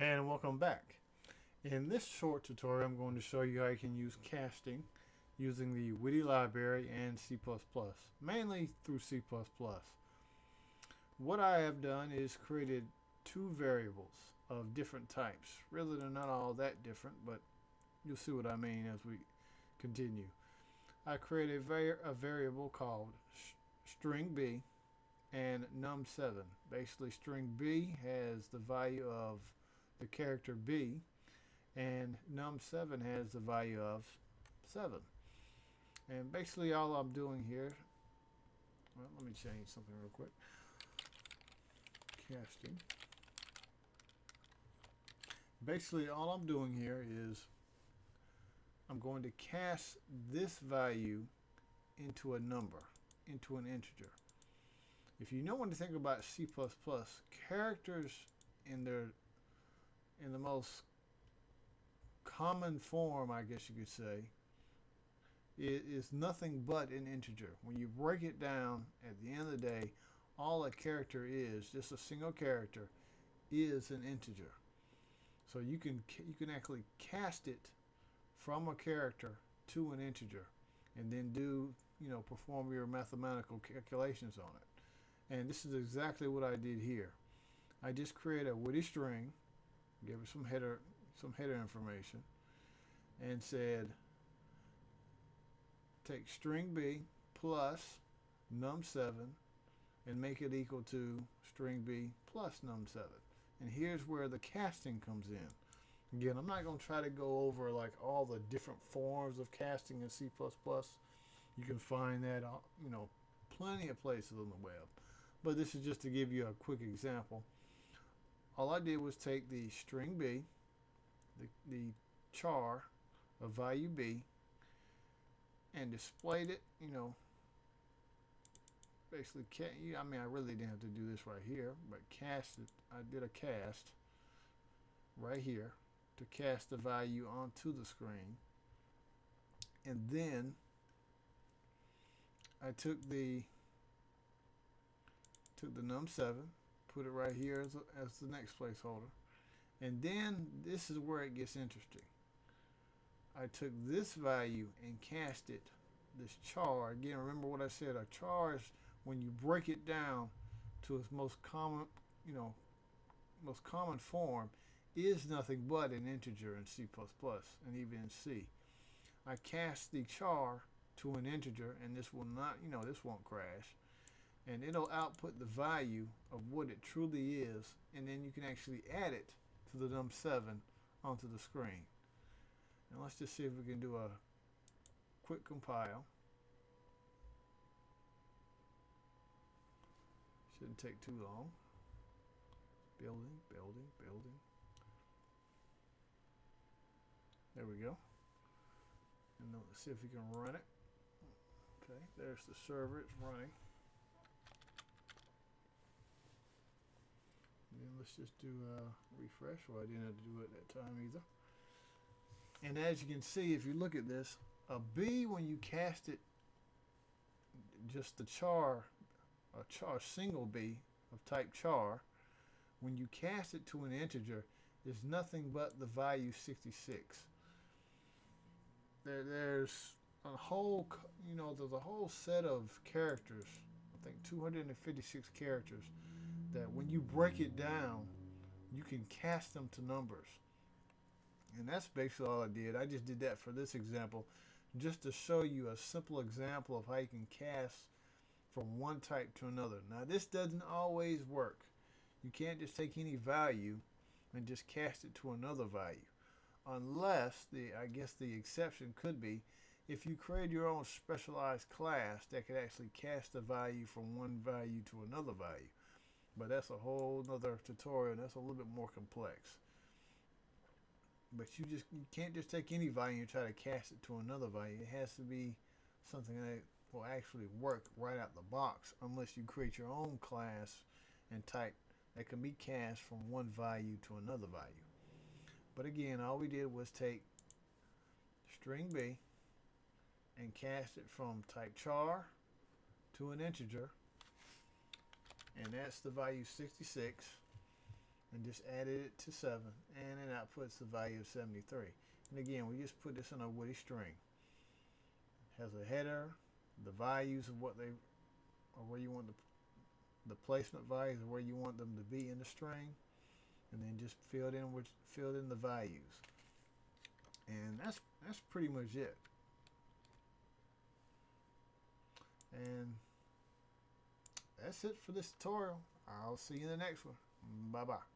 And welcome back. In this short tutorial, I'm going to show you how you can use casting using the Witty library and C++, mainly through C++. What I have done is created two variables of different types. Really, they're not all that different, but you'll see what I mean as we continue. I created a variable called string b and num7. Basically, string b has the value of the character b, and num7 has the value of 7. And basically all I'm doing here, well, let me change something real quick. Casting. Basically all I'm doing here is I'm going to cast this value into a number, into an integer. If you know anything about C++, characters in the most common form, I guess you could say, it is nothing but an integer. When you break it down, at the end of the day, all a character is, just a single character, is an integer. So you can actually cast it from a character to an integer, and then perform your mathematical calculations on it. And this is exactly what I did here. I just created a Witty string, gave it some header information, and said take string b plus num7 and make it equal to string b plus num7. And here's where the casting comes in. Again, I'm not going to try to go over like all the different forms of casting in C++. You can find that plenty of places on the web. But this is just to give you a quick example. All I did was take the string b, the char of value b, and displayed it, basically, I really didn't have to do this right here, but cast it. I did a cast right here to cast the value onto the screen. And then I took the num7, put it right here as the next placeholder. And then this is where it gets interesting. I took this value and cast it, this char. Again, remember what I said, a char is when you break it down to its most common form, is nothing but an integer in C++ and even in C. I cast the char to an integer, and this will not, this won't crash. And it'll output the value of what it truly is, and then you can actually add it to the num7 onto the screen. And let's just see if we can do a quick compile. Shouldn't take too long. Building. There we go. And let's see if we can run it. Okay, there's the server. It's running. And then let's just do a refresh. Well, I didn't have to do it that time either. And as you can see, if you look at this, a B, when you cast it, just the char, a single B of type char, when you cast it to an integer, is nothing but the value 66. There's a whole, there's a whole set of characters, I think 256 characters, that when you break it down, you can cast them to numbers. And that's basically all I did. I just did that for this example, just to show you a simple example of how you can cast from one type to another. Now, this doesn't always work. You can't just take any value and just cast it to another value. Unless, I guess the exception could be, if you create your own specialized class that could actually cast a value from one value to another value. But that's a whole nother tutorial, and that's a little bit more complex. But you can't just take any value and try to cast it to another value. It has to be something that will actually work right out the box, unless you create your own class and type that can be cast from one value to another value. But again, all we did was take string b and cast it from type char to an integer, and that's the value 66. and just added it to 7, and it outputs the value of 73. And again, we just put this in a woody string. It has a header, the values of what they, or where you want the placement values of where you want them to be in the string, and then just filled in the values. And that's pretty much it. And that's it for this tutorial. I'll see you in the next one. Bye bye.